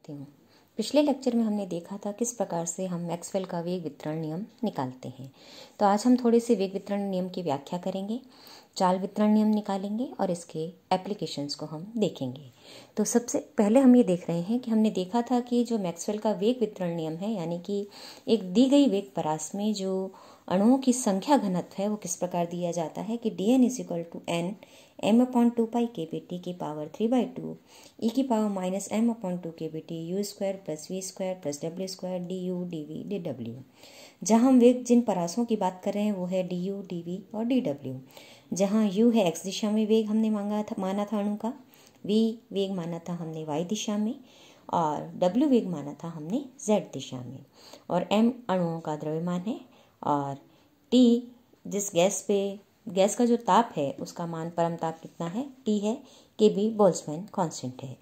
करती हूँ। पिछले लेक्चर में हमने देखा था किस प्रकार से हम मैक्सवेल का वेग वितरण नियम निकालते हैं। तो आज हम थोड़े से वेग वितरण नियम की व्याख्या करेंगे, चाल वितरण नियम निकालेंगे और इसके एप्लीकेशंस को हम देखेंगे। तो सबसे पहले हम ये देख रहे हैं कि हमने देखा था कि जो मैक्सवेल का वेग वितरण नियम है, यानी कि एक दी गई वेग परास में जो अणुओं की संख्या घनत्व है वो किस प्रकार दिया जाता है कि dn is equal to n m upon 2 pi kbt की पावर 3/2 e की power minus m upon 2 kbt u square plus v square plus w square du dv dw। जहाँ हम वेग जिन परासों की बात कर रहे हैं वो है du dv और dw। जहाँ u है x दिशा में वेग हमने माना था अणु का, v वेग माना था हमने y दिशा में और w वेग माना था हमने z दिशा में, और m अणुओं का द्रव्यमान है और T जिस गैस का जो ताप है उसका मान परम ताप कितना है, T है, Kb बोल्ट्जमैन कांस्टेंट है।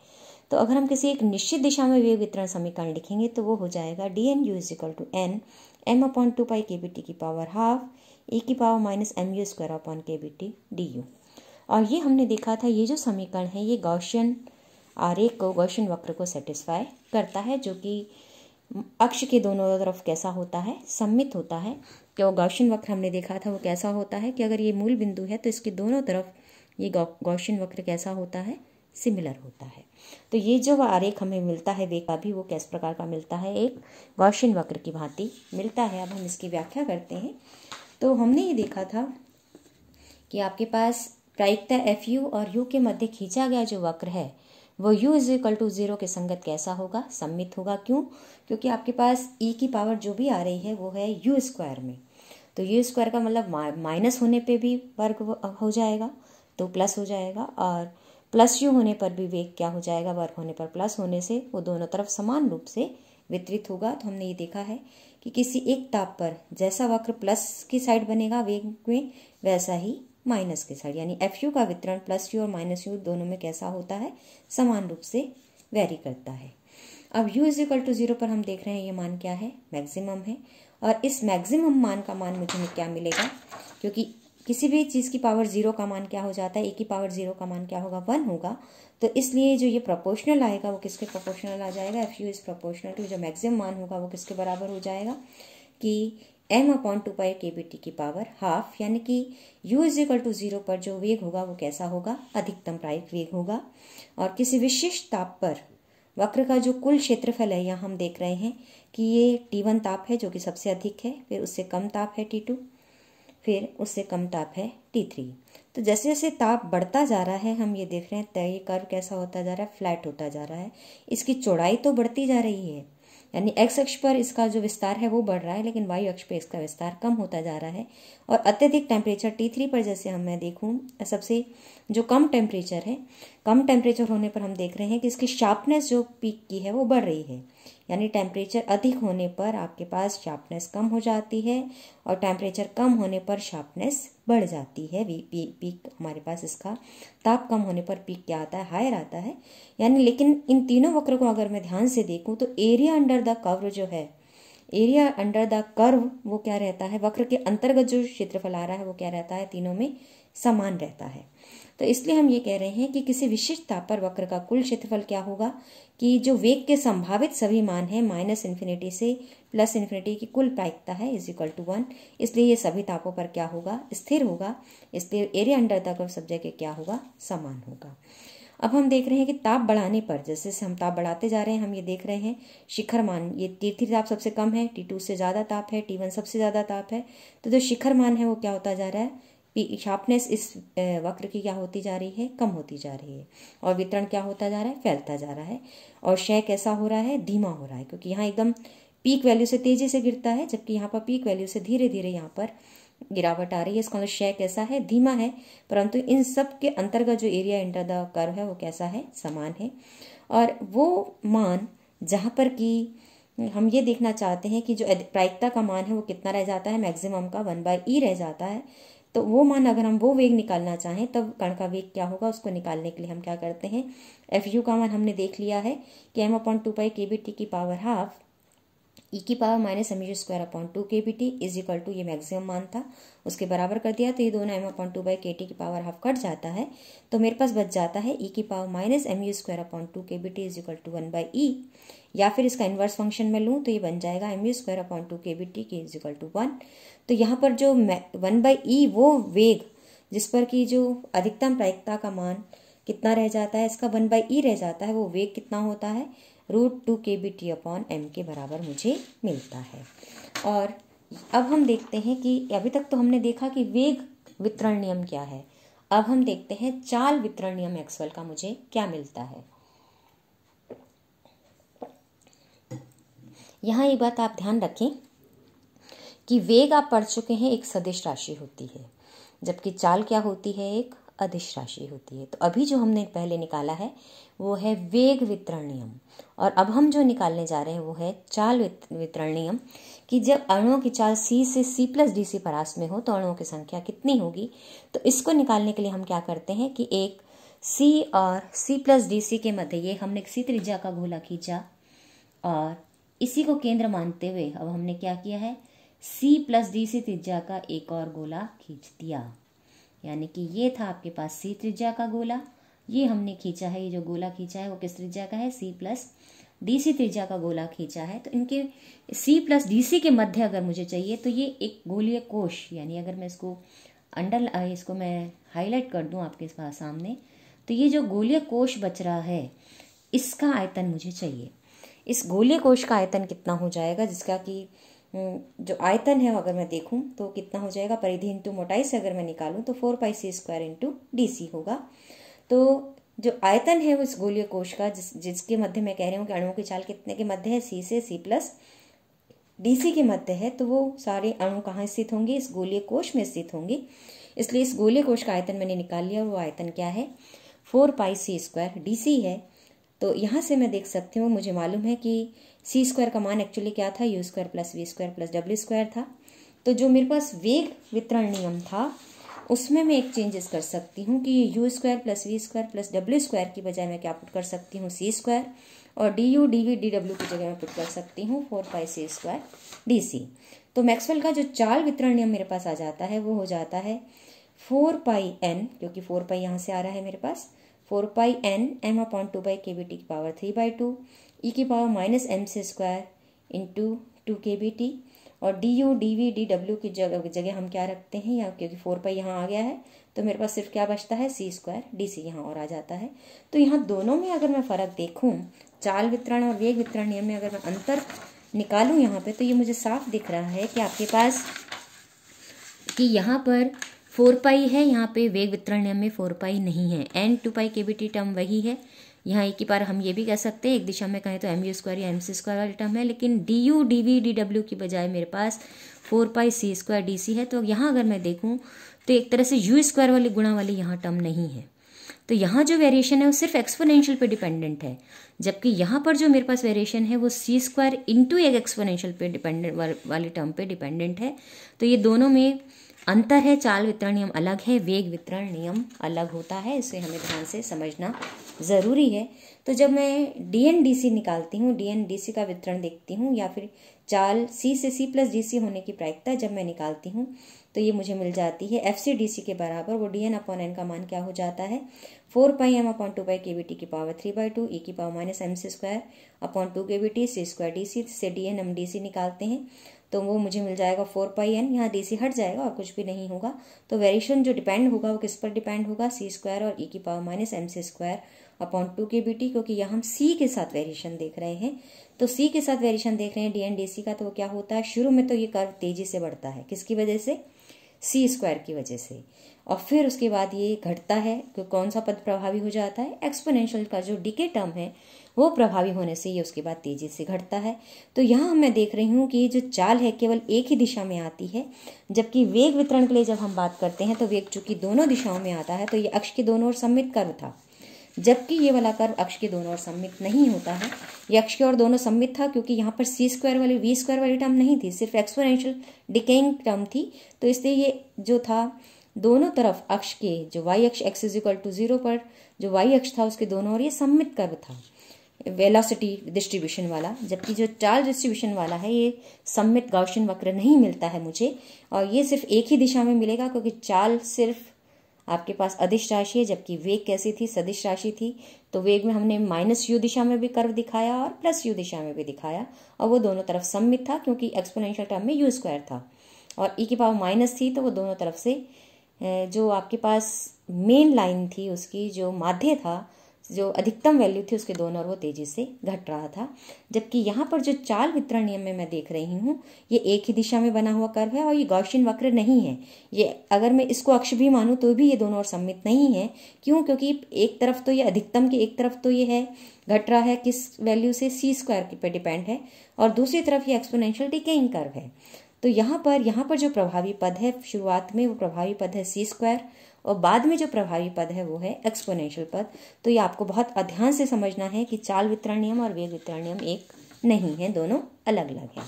तो अगर हम किसी एक निश्चित दिशा में वेग वितरण समीकरण लिखेंगे तो वो हो जाएगा dn u is equal to n m upon 2 pi kbt की पावर हाफ e की power minus mu square upon kbt du। और ये हमने देखा था, ये जो समीकरण है ये गॉसियन आरेख को, गॉसियन वक्र को सेटिस्फाई करता है, जो कि अक्ष के दोनों तरफ कैसा होता है, सममित होता है। क्यों गॉसियन वक्र हमने देखा था वो कैसा होता है कि अगर ये मूल बिंदु है तो इसके दोनों तरफ ये गॉसियन वक्र कैसा होता है, सिमिलर होता है। तो ये जो आरेख हमें मिलता है वेग का भी, वो किस प्रकार का मिलता है, एक गॉसियन वक्र की भांति मिलता है। अब हम इसकी व्याख्या करते हैं। तो हमने ये देखा था कि आपके पास प्रायिकता FU और U के मध्य खींचा गया जो वक्र है वो u इज इक्वल टू 0 के संगत कैसा होगा, सम्मित होगा। क्यों? क्योंकि आपके पास e की पावर जो भी आ रही है वो है u स्क्वायर में। तो u स्क्वायर का मतलब माइनस होने पे भी वर्ग हो जाएगा तो प्लस हो जाएगा, और प्लस u होने पर भी वेग क्या हो जाएगा, वर्ग होने पर प्लस होने से वो दोनों तरफ समान रूप से वितरित होगा। तो हमने ये देखा है कि किसी एक ताप पर जैसा वक्र प्लस की साइड बनेगा वेग में, वैसा ही माइनस की साइड, यानी FU का वितरण प्लस u और माइनस u दोनों में कैसा होता है, समान रूप से वेरी करता है। अब u इज इक्वल टू 0 पर हम देख रहे हैं ये मान क्या है, मैक्सिमम है। और इस मैक्सिमम मान का मान मुझे क्या मिलेगा, क्योंकि किसी भी चीज़ की पावर 0 का मान क्या हो जाता है, e की पावर 0 का मान क्या होगा, 1 होगा। तो इसलिए जो ये प्रोपोर्शनल आएगा वो किसके प्रोपोर्शनल आ जाएगा, FU इज प्रोपोर्शनल टू जो मैक्सिमम मान होगा वो किसके बराबर हो जाएगा कि m अपॉन 2 पाई kbt की पावर हाफ, यानी कि u इज इक्वल टू 0 पर जो वेग होगा वो कैसा होगा, अधिकतम प्रायिक वेग होगा। और किसी विशिष्ट ताप पर वक्र का जो कुल क्षेत्रफल है, यहाँ हम देख रहे हैं कि ये T1 ताप है जो कि सबसे अधिक है, फिर उससे कम ताप है T2, फिर उससे कम ताप है T3। तो जैसे जैसे ताप बढ़ता जा रहा है हम ये देख रहे हैं तय कर्व कैसा होता जा रहा है, फ्लैट होता जा रहा है। इसकी चौड़ाई तो बढ़ती जा रही है, यानी x अक्ष पर इसका जो विस्तार है वो बढ़ रहा है, लेकिन y अक्ष पर इसका विस्तार कम होता जा रहा है। और अत्यधिक टेम्परेचर T3 पर जैसे मैं देखूं, सबसे जो कम टेम्परेचर है, कम टेम्परेचर होने पर हम देख रहे हैं कि इसकी शार्पनेस जो पीक की है वो बढ़ रही है। यानी टेम्परेचर अधिक होने पर आपके पास शार्पनेस कम हो जाती है और टेम्परेचर कम होने पर शार्पनेस बढ़ जाती है। पीक हमारे पास इसका ताप कम होने पर पीक क्या आता है, हायर आता है। यानी लेकिन इन तीनों वक्र को अगर मैं ध्यान से देखूं तो एरिया अंडर द कर्व जो है, एरिया अंडर द कर्व वो क्या रहता है, वक्र के अंतर्गत जो क्षेत्रफल आ रहा है वो क्या रहता है, तीनों में समान रहता है। तो इसलिए हम ये कह रहे हैं कि किसी विशिष्ट ताप पर वक्र का कुल क्षेत्रफल क्या होगा कि जो वेग के संभावित सभी मान है माइनस इन्फिनिटी से प्लस इन्फिनिटी की कुल प्रायिकता है इज इक्वल टू 1। इसलिए ये सभी तापों पर क्या होगा, स्थिर होगा। इसलिए एरिया अंडर द कर्व सब जगह क्या होगा, समान होगा। अब हम देख रहे हैं कि ताप बढ़ाने पर, जैसे जैसे हम ताप बढ़ाते जा रहे हैं, हम ये देख रहे हैं शिखर मान, ये T3 ताप सबसे कम है, T2 से ज़्यादा ताप है, T1 सबसे ज़्यादा ताप है। तो जो शिखर मान है वो क्या होता जा रहा है, शार्पनेस इस वक्र की क्या होती जा रही है, कम होती जा रही है। और वितरण क्या होता जा रहा है, फैलता जा रहा है। और क्षय कैसा हो रहा है, धीमा हो रहा है, क्योंकि यहाँ एकदम पीक वैल्यू से तेजी से गिरता है, जबकि यहाँ पर पीक वैल्यू से धीरे धीरे यहाँ पर गिरावट आ रही है। इसका मतलब क्षय कैसा है, धीमा है। परंतु इन सब के अंतर्गत जो एरिया अंडर द कर्व है वो कैसा है, समान है। और वो मान जहाँ पर कि हम ये देखना चाहते हैं कि जो प्रायिकता का मान है वो कितना रह जाता है, मैक्सिमम का 1/e रह जाता है। तो वो मान अगर हम वो वेग निकालना चाहें तब कण का वेग क्या होगा, उसको निकालने के लिए हम क्या करते हैं, FU का मान हमने देख लिया है कि m अपॉन 2 पाई kbt की पावर हाफ ई की power minus m u square upon 2kBt is equal to, ये मैक्सिमम मान था, उसके बराबर कर दिया, तो ये दोनों m अपॉन 2/kt की पावर हाफ कट जाता है, तो मेरे पास बच जाता है ई की power minus m u square upon 2kBt is equal to 1/e, या फिर इसका इन्वर्स फंक्शन में लूँ तो ये बन जाएगा M u square upon 2kBt की इज इक्वल टू 1। तो यहाँ पर जो 1/e वो वेग जिस पर कि जो अधिकतम प्रायिकता का मान कितना रह जाता है, इसका 1/e रह जाता है, वो वेग कितना होता है, √2kBt अपॉन m के बराबर मुझे मिलता है। और अब हम देखते हैं कि अभी तक तो हमने देखा कि वेग वितरण नियम क्या है, अब हम देखते हैं चाल वितरण नियम मैक्सवेल का मुझे क्या मिलता है। यहाँ एक बात आप ध्यान रखें कि वेग आप पढ़ चुके हैं एक सदिश राशि होती है, जबकि चाल क्या होती है, एक अदिश राशि होती है। तो अभी जो हमने पहले निकाला है वो है वेग वितरण नियम, और अब हम जो निकालने जा रहे हैं वो है चाल वितरण नियम, कि जब अणुओं की चाल c से c प्लस डी सी परास में हो तो अणुओं की संख्या कितनी होगी। तो इसको निकालने के लिए हम क्या करते हैं कि एक c और c प्लस डी सी के मध्य ये हमने सी त्रिज्या का गोला खींचा, और इसी को केंद्र मानते हुए अब हमने क्या किया है, c प्लस डी सी त्रिज्या का एक और गोला खींच दिया। यानी कि ये था आपके पास c त्रिज्या का गोला, ये हमने खींचा है, ये जो गोला खींचा है वो किस त्रिज्या का है, c प्लस डी सी त्रिज्या का गोला खींचा है। तो इनके c प्लस डी सी के मध्य अगर मुझे चाहिए तो ये एक गोलीय कोश, यानी अगर मैं इसको मैं हाईलाइट कर दूं आपके पास सामने, तो ये जो गोलीय कोश बच रहा है इसका आयतन मुझे चाहिए। इस गोलीय कोश का आयतन कितना हो जाएगा, जिसका कि जो आयतन है अगर मैं देखूं तो कितना हो जाएगा, परिधि इंटू मोटाई से अगर मैं निकालूं तो 4πc² इंटू डी सी होगा। तो जो आयतन है वो इस गोलीय कोश का, जिसके मध्य मैं कह रही हूँ कि अणुओं की चाल कितने के मध्य है, c से c प्लस डी सी के मध्य है, तो वो सारे अणु कहाँ स्थित होंगे, इस गोलीय कोश में स्थित होंगे। इसलिए इस गोलीय कोश का आयतन मैंने निकाल लिया, और वो आयतन क्या है, 4πc² डी सी है। तो यहाँ से मैं देख सकती हूँ, मुझे मालूम है कि c² का मान एक्चुअली क्या था, u² plus v² plus w² था। तो जो मेरे पास वेग वितरण नियम था उसमें मैं एक चेंजेस कर सकती हूँ कि u² plus v² plus w² की बजाय मैं क्या पुट कर सकती हूँ, c², और du dv dw की जगह मैं पुट कर सकती हूँ 4πc² dc। तो मैक्सवेल का जो चाल वितरण नियम मेरे पास आ जाता है वो हो जाता है 4πn, क्योंकि 4π यहाँ से आ रहा है मेरे पास, 4πn m अपॉन 2/kBt की पावर 3/2 ई की power minus m c square into 2kBt, और du dv dw की जगह हम क्या रखते हैं, या क्योंकि 4π यहाँ आ गया है तो मेरे पास सिर्फ क्या बचता है, c² dc यहाँ और आ जाता है। तो यहाँ दोनों में अगर मैं फ़र्क देखूँ, चाल वितरण और वेग वितरण नियम में अगर मैं अंतर निकालूँ यहाँ पे, तो ये मुझे साफ दिख रहा है कि आपके पास कि यहाँ पर 4π है, यहाँ पे वेग वितरण नियम में 4π नहीं है, n 2πkBt टर्म वही है। यहाँ एक ही बार हम ये भी कह सकते हैं, एक दिशा में कहें तो mu² या mc² वाली टर्म है, लेकिन du dv dw की बजाय मेरे पास 4πc² dc है। तो यहाँ अगर मैं देखूँ तो एक तरह से u² वाली गुणा वाली यहाँ टर्म नहीं है। तो यहाँ जो वेरिएशन है वो सिर्फ एक्सपोनेंशियल पे डिपेंडेंट है, जबकि यहाँ पर जो मेरे पास वेरिएशन है वो c² इंटू एक एक्सपोनेंशियल पे डिपेंडेंट वाली टर्म पे डिपेंडेंट है। तो ये दोनों में अंतर है, चाल वितरण नियम अलग है, वेग वितरण नियम अलग होता है, इसे हमें ध्यान से समझना ज़रूरी है। तो जब मैं dn dc निकालती हूँ, dn dc का वितरण देखती हूँ, या फिर चाल c से c प्लस dc होने की प्रायिकता जब मैं निकालती हूँ, तो ये मुझे मिल जाती है fc dc के बराबर, वो dn अपॉन n का मान क्या हो जाता है, 4πm अपॉन 2/kBt की पावर 3/2 ई की power minus mc² upon 2kBt c² dc से dn हम dc निकालते हैं तो वो मुझे मिल जाएगा 4πn, यहाँ dc हट जाएगा और कुछ भी नहीं होगा। तो वेरिएशन जो डिपेंड होगा वो किस पर डिपेंड होगा, c² और ई की power minus mc² upon 2kBt, क्योंकि यहाँ हम c के साथ वेरिएशन देख रहे हैं। तो c के साथ वेरिएशन देख रहे हैं dn dc का, तो वो क्या होता है, शुरू में तो ये कर्व तेजी से बढ़ता है, किसकी वजह से, c² की वजह से, और फिर उसके बाद ये घटता है। कौन सा पद प्रभावी हो जाता है, एक्सपोनेंशियल का जो डिके टर्म है वो प्रभावी होने से ये उसके बाद तेजी से घटता है। तो यहाँ मैं देख रही हूँ कि ये जो चाल है केवल एक ही दिशा में आती है, जबकि वेग वितरण के लिए जब हम बात करते हैं तो वेग चूंकि दोनों दिशाओं में आता है, तो ये अक्ष के दोनों ओर सममित कर्व था, जबकि ये वाला कर्व अक्ष के दोनों ओर सममित नहीं होता है। ये अक्ष के ओर दोनों सममित था क्योंकि यहाँ पर c² वाली v² वाली टर्म नहीं थी, सिर्फ एक्सपोनेंशियल डिकेइंग टर्म थी। तो इसलिए ये जो था दोनों तरफ अक्ष के जो y अक्ष x = 0 पर जो y अक्ष था उसके दोनों ओर ये सममित कर्व था। वेलोसिटी डिस्ट्रीब्यूशन वाला, जबकि जो चाल डिस्ट्रीब्यूशन वाला है ये सममित गाउसियन वक्र नहीं मिलता है मुझे, और ये सिर्फ एक ही दिशा में मिलेगा क्योंकि चाल सिर्फ आपके पास अदिश राशि है, जबकि वेग कैसी थी, सदिश राशि थी। तो वेग में हमने -u दिशा में भी कर्व दिखाया और +u दिशा में भी दिखाया, और वो दोनों तरफ सममित था क्योंकि एक्सपोनेंशियल टर्म में u² था और e की पावर माइनस थी, तो वो दोनों तरफ से जो आपके पास मेन लाइन थी उसकी जो माध्य था, जो अधिकतम वैल्यू थी उसके दोनों ओर वो तेजी से घट रहा था। जबकि यहाँ पर जो चाल वितरण नियम में मैं देख रही हूँ ये एक ही दिशा में बना हुआ कर्व है और ये गॉसियन वक्र नहीं है। ये अगर मैं इसको अक्ष भी मानूं तो भी ये दोनों ओर सममित नहीं है। क्यों? क्योंकि एक तरफ तो ये अधिकतम की, एक तरफ तो ये है घट रहा है किस वैल्यू से, c² पे डिपेंड है, और दूसरी तरफ ये एक्सपोनेंशियल डिकेइंग कर्व है। तो यहाँ पर जो प्रभावी पद है शुरुआत में वो प्रभावी पद है c² और बाद में जो प्रभावी पद है वो है एक्सपोनेंशियल पद। तो ये आपको बहुत ध्यान से समझना है कि चाल वितरण नियम और वेग वितरण नियम एक नहीं है, दोनों अलग अलग है।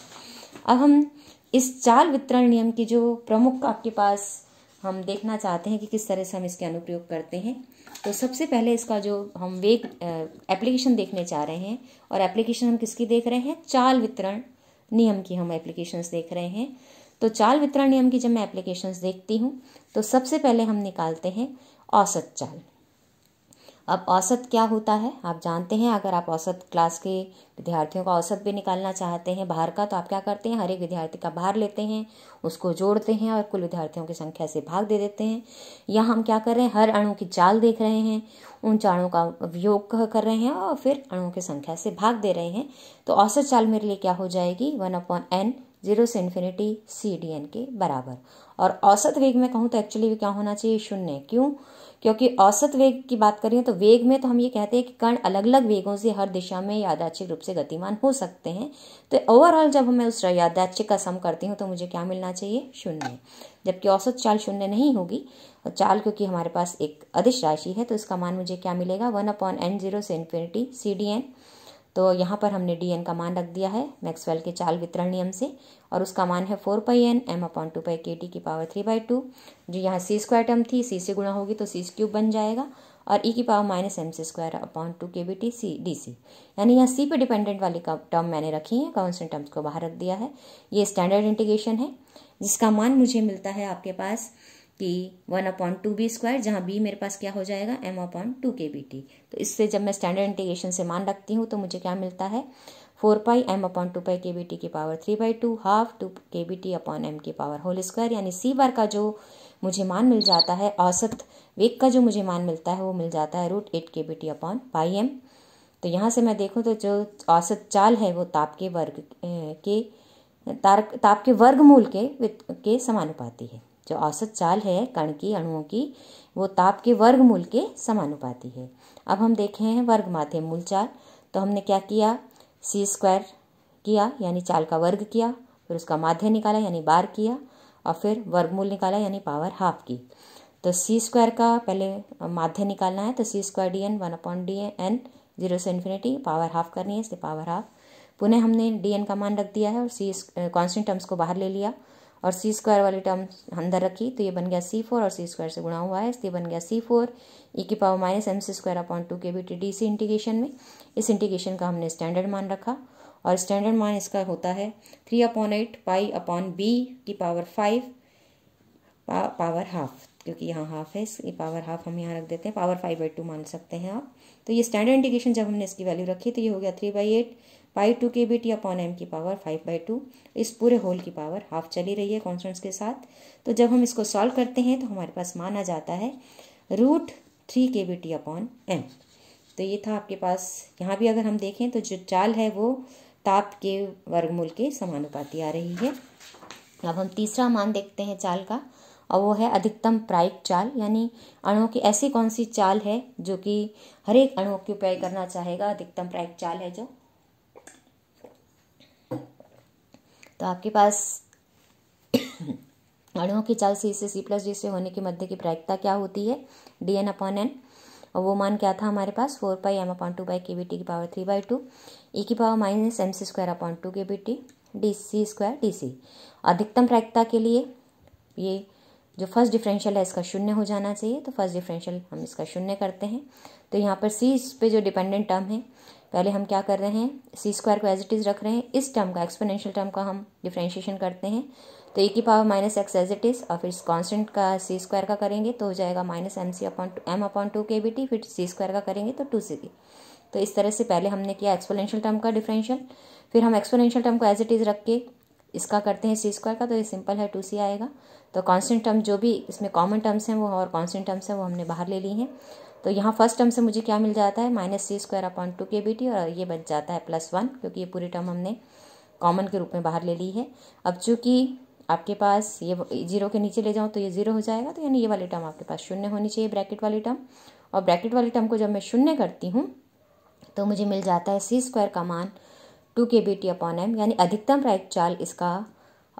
अब हम इस चाल वितरण नियम की जो प्रमुख आपके पास हम देखना चाहते हैं कि किस तरह से हम इसके अनुप्रयोग करते हैं। तो सबसे पहले इसका जो हम वेग एप्लीकेशन देखने चाह रहे हैं, और एप्लीकेशन हम किसकी देख रहे हैं, चाल वितरण नियम की हम एप्लीकेशंस देख रहे हैं। तो चाल वितरण नियम की जब मैं एप्लीकेशंस देखती हूँ तो सबसे पहले हम निकालते हैं औसत चाल। अब औसत क्या होता है आप जानते हैं। अगर आप औसत क्लास के विद्यार्थियों का औसत भी निकालना चाहते हैं बाहर का, तो आप क्या करते हैं, हर एक विद्यार्थी का भार लेते हैं, उसको जोड़ते हैं और कुल विद्यार्थियों की संख्या से भाग दे देते हैं। यहाँ हम क्या कर रहे हैं, हर अणु की चाल देख रहे हैं, उन चालों का योग कर रहे हैं और फिर अणुओं की संख्या से भाग दे रहे हैं। तो औसत चाल मेरे लिए क्या हो जाएगी, 1/n 0 से इन्फिनिटी c/dn के बराबर। और औसत वेग में कहूँ तो एक्चुअली क्या होना चाहिए, 0। क्यों? क्योंकि औसत वेग की बात करें तो वेग में तो हम ये कहते हैं कि कण अलग अलग वेगों से हर दिशा में यादृच्छिक रूप से गतिमान हो सकते हैं। तो ओवरऑल जब मैं उस यादृच्छिक का सम करती हूँ तो मुझे क्या मिलना चाहिए, 0। जबकि औसत चाल 0 नहीं होगी। और चाल क्योंकि हमारे पास एक अदिश राशि है तो इसका मान मुझे क्या मिलेगा, 1/n 0 से इन्फिनिटी c/dn। तो यहाँ पर हमने dn का मान रख दिया है मैक्सवेल के चाल वितरण नियम से, और उसका मान है 4πn m/2π/kt की पावर 3/2। जो यहाँ c² टर्म थी, c से गुणा होगी तो c³ बन जाएगा, और e की पावर -mc²/2kBt dc। यानी यहाँ c पे डिपेंडेंट वाली टर्म मैंने रखी है, कांस्टेंट टर्म्स को बाहर रख दिया है। ये स्टैंडर्ड इंटीग्रेशन है जिसका मान मुझे मिलता है आपके पास कि 1/2b², जहाँ b मेरे पास क्या हो जाएगा, m/2kBt। तो इससे जब मैं स्टैंडर्ड इंटीग्रेशन से मान रखती हूँ तो मुझे क्या मिलता है, 4π m/2πkBt की पावर 3/2 हाफ 2kBt/m की पावर होल स्क्वायर। यानी c बार का जो मुझे मान मिल जाता है, औसत वेग का जो मुझे मान मिलता है वो मिल जाता है √8kBt/m। तो यहाँ से मैं देखूँ तो जो औसत चाल है वो ताप के वर्गमूल के समानुपाती है। जो औसत चाल है कण की, अणुओं की, वो ताप के वर्गमूल के समानुपाती है। अब हम देखे हैं वर्ग माध्य मूल चाल। तो हमने क्या किया, c² किया यानी चाल का वर्ग किया, फिर उसका माध्य निकाला यानी बार किया, और फिर वर्गमूल निकाला यानी पावर हाफ की। तो c² का पहले माध्य निकालना है, तो c²dn 1/dn 0 से इन्फिनिटी, पावर हाफ करनी है इसलिए पावर हाफ। पुनः हमने dn का मान रख दिया है और कांस्टेंट टर्म्स को बाहर ले लिया और c² वाली टर्म अंदर रखी, तो ये बन गया c4 और c² से गुणा हुआ है इसलिए बन गया c4 e की पावर -mc²/2kBt dc इंटीग्रेशन में। इस इंटीग्रेशन का हमने स्टैंडर्ड मान रखा और स्टैंडर्ड मान इसका होता है 3/8 π/b की पावर 5 पावर हाफ, क्योंकि यहाँ हाफ है इसकी पावर हाफ हम यहाँ रख देते हैं, पावर 5/2 मान सकते हैं आप। तो ये स्टैंडर्ड इंटीग्रेशन जब हमने इसकी वैल्यू रखी तो ये हो गया 3/8 π/2kBt/m की पावर 5/2। इस पूरे होल की पावर हाफ चली रही है कॉन्स्टेंट्स के साथ। तो जब हम इसको सॉल्व करते हैं तो हमारे पास मान आ जाता है √3kBt/m। तो ये था आपके पास। यहाँ भी अगर हम देखें तो जो चाल है वो ताप के वर्गमूल के समानुपाती आ रही है। अब हम तीसरा मान देखते हैं चाल का, और वो है अधिकतम प्रायिक चाल। यानी अणुओं की ऐसी कौन सी चाल है जो कि हर एक अणु की उपयोग करना चाहेगा, अधिकतम प्रायिक चाल है जो। तो आपके पास अणुओं की चाल C से C+D से होने की मध्य की प्रायिकता क्या होती है, dn/n। और वो मान क्या था हमारे पास, 4π m/2πkBt की पावर 3/2 e की पावर -mc²/2kBt dc²dc। अधिकतम प्रायिकता के लिए ये जो फर्स्ट डिफरेंशियल है इसका 0 हो जाना चाहिए। तो फर्स्ट डिफरेंशियल हम इसका 0 करते हैं। तो यहाँ पर C पे जो डिपेंडेंट टर्म है पहले हम क्या कर रहे हैं, सी स्क्वायर को एज इट इज़ रख रहे हैं। इस टर्म का, एक्सपोनेंशियल टर्म का हम डिफ्रेंशिएशन करते हैं, तो e की power minus x as it is, और फिर इस कॉन्स्टेंट का सी स्क्वायर का करेंगे तो हो जाएगा माइनस एम अपॉन 2 kBt, फिर सी स्क्वायर का करेंगे तो 2c। तो इस तरह से पहले हमने किया एक्सपोनेंशियल टर्म का डिफरेंशियल, फिर हम एक्सपोनेंशियल टर्म को एज इट इज़ रख के इसका करते हैं सी स्क्वायर का, तो ये सिंपल है 2c आएगा। तो कांस्टेंट टर्म जो भी इसमें कॉमन टर्म्स हैं वो और कांस्टेंट टर्म्स हैं वो हमने बाहर ले ली हैं। तो यहाँ फर्स्ट टर्म से मुझे क्या मिल जाता है, माइनस सी स्क्वायर अपॉन 2 kBt, और ये बच जाता है +1, क्योंकि ये पूरी टर्म हमने कॉमन के रूप में बाहर ले ली है। अब चूँकि आपके पास ये 0 के नीचे ले जाऊँ तो ये 0 हो जाएगा, तो यानी ये वाली टर्म आपके पास शून्य होनी चाहिए, ब्रैकेट वाली टर्म। और ब्रैकेट वाली टर्म को जब मैं शून्य करती हूँ तो मुझे मिल जाता है सी स्क्वायर का मान 2 kBt अपॉन m, यानी अधिकतम प्रायिक चाल इसका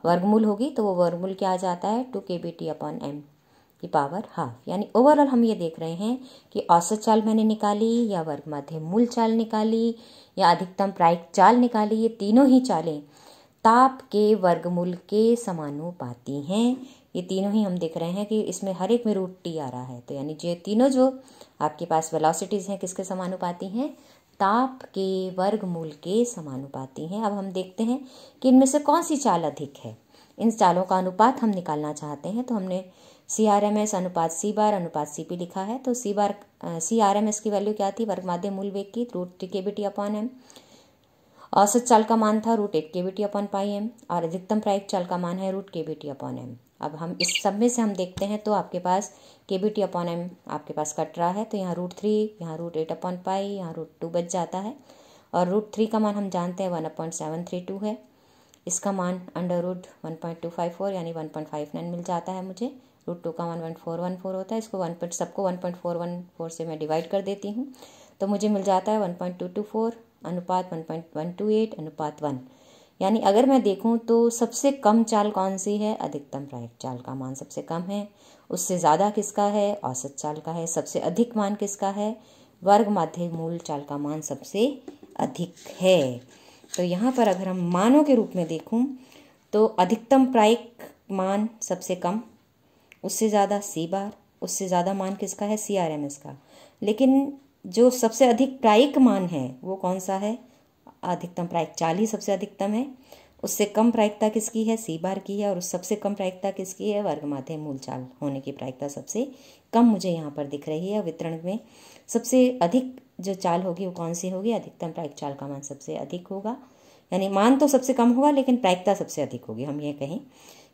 वर्गमूल होगी, तो वो वर्गमूल क्या आ जाता है 2 kBt अपॉन m की पावर हाफ। यानी ओवरऑल हम ये देख रहे हैं कि औसत चाल मैंने निकाली, या वर्ग माध्य मूल चाल निकाली, या अधिकतम प्रायिक चाल निकाली, ये तीनों ही चालें ताप के वर्गमूल के समानुपाती हैं। ये तीनों ही हम देख रहे हैं कि इसमें हर एक में √t आ रहा है, तो यानी ये तीनों जो आपके पास वेलोसिटीज़ हैं किसके समानुपाती हैं, ताप के वर्गमूल के समानुपाती हैं। अब हम देखते हैं कि इनमें से कौन सी चाल अधिक है। इन चालों का अनुपात हम निकालना चाहते हैं, तो हमने CRMS अनुपात C बार अनुपात CP लिखा है। तो CRMS की वैल्यू क्या थी, वर्ग माध्य मूल वेग की √3 kBt अपॉन m, औसत चाल का मान था √8 kBt अपॉन पाई m, और अधिकतम प्रायिक चाल का मान है √kBt अपॉन m। अब हम इस सब में से हम देखते हैं तो आपके पास kBt अपॉन m आपके पास कट रहा है, तो यहाँ √3, यहाँ √8 अपॉन पाई, यहाँ √2 बच जाता है, और √3 का मान हम जानते हैं 1.732 है, इसका मान √1.254 यानी 1.59 मिल जाता है मुझे। √2 का मान 1.414 होता है, इसको सबको 1.414 से मैं डिवाइड कर देती हूँ, तो मुझे मिल जाता है 1.224 अनुपात 1.128 अनुपात 1। यानी अगर मैं देखूं तो सबसे कम चाल कौन सी है, अधिकतम प्रायिक चाल का मान सबसे कम है, उससे ज़्यादा किसका है, औसत चाल का है, सबसे अधिक मान किसका है, वर्ग माध्य मूल चाल का मान सबसे अधिक है। तो यहाँ पर अगर हम मानों के रूप में देखूं तो अधिकतम प्रायिक मान सबसे कम, उससे ज़्यादा C बार, उससे ज़्यादा मान किसका है, CRMS का। लेकिन जो सबसे अधिक प्रायिक मान है वो कौन सा है, अधिकतम प्रायिक चाल ही सबसे अधिकतम है, उससे कम प्रायिकता किसकी है, C बार की है, और उस सबसे कम प्रायिकता किसकी है, वर्ग माध्य मूल चाल होने की प्रायिकता सबसे कम मुझे यहाँ पर दिख रही है। वितरण में सबसे अधिक जो चाल होगी वो कौन सी होगी, अधिकतम प्रायिक चाल का मान सबसे अधिक होगा। यानी मान तो सबसे कम होगा लेकिन प्रायिकता सबसे अधिक होगी। हम ये कहें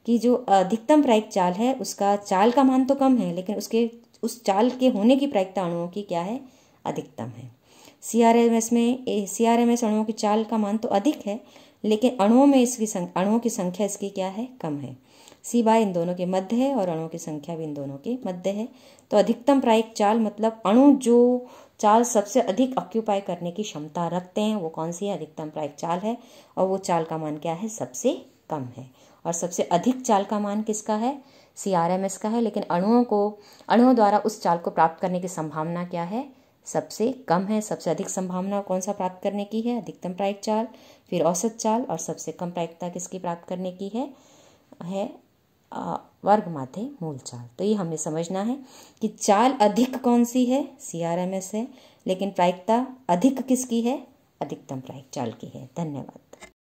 कि जो अधिकतम प्रायिक चाल है उसका चाल का मान तो कम है, लेकिन उसके उस चाल के होने की प्रायिकता अणुओं की क्या है, अधिकतम है। CRMS अणुओं की चाल का मान तो अधिक है, लेकिन अणुओं में अणुओं की संख्या इसकी क्या है, कम है। C बाय इन दोनों के मध्य है और अणुओं की संख्या भी इन दोनों के मध्य है। तो अधिकतम प्रायिक चाल मतलब अणु जो चाल सबसे अधिक ऑक्यूपाई करने की क्षमता रखते हैं वो कौन सी है, अधिकतम प्रायिक चाल है, और वो चाल का मान क्या है, सबसे कम है। और सबसे अधिक चाल का मान किसका है, CRMS का है, लेकिन अणुओं द्वारा उस चाल को प्राप्त करने की संभावना क्या है, सबसे कम है। सबसे अधिक संभावना कौन सा प्राप्त करने की है, अधिकतम प्रायिक चाल, फिर औसत चाल, और सबसे कम प्रायिकता किसकी प्राप्त करने की है वर्ग माध्य मूल चाल। तो ये हमें समझना है कि चाल अधिक कौन सी है, CRMS है, लेकिन प्रायिकता अधिक किसकी है, अधिकतम प्रायिक चाल की है। धन्यवाद।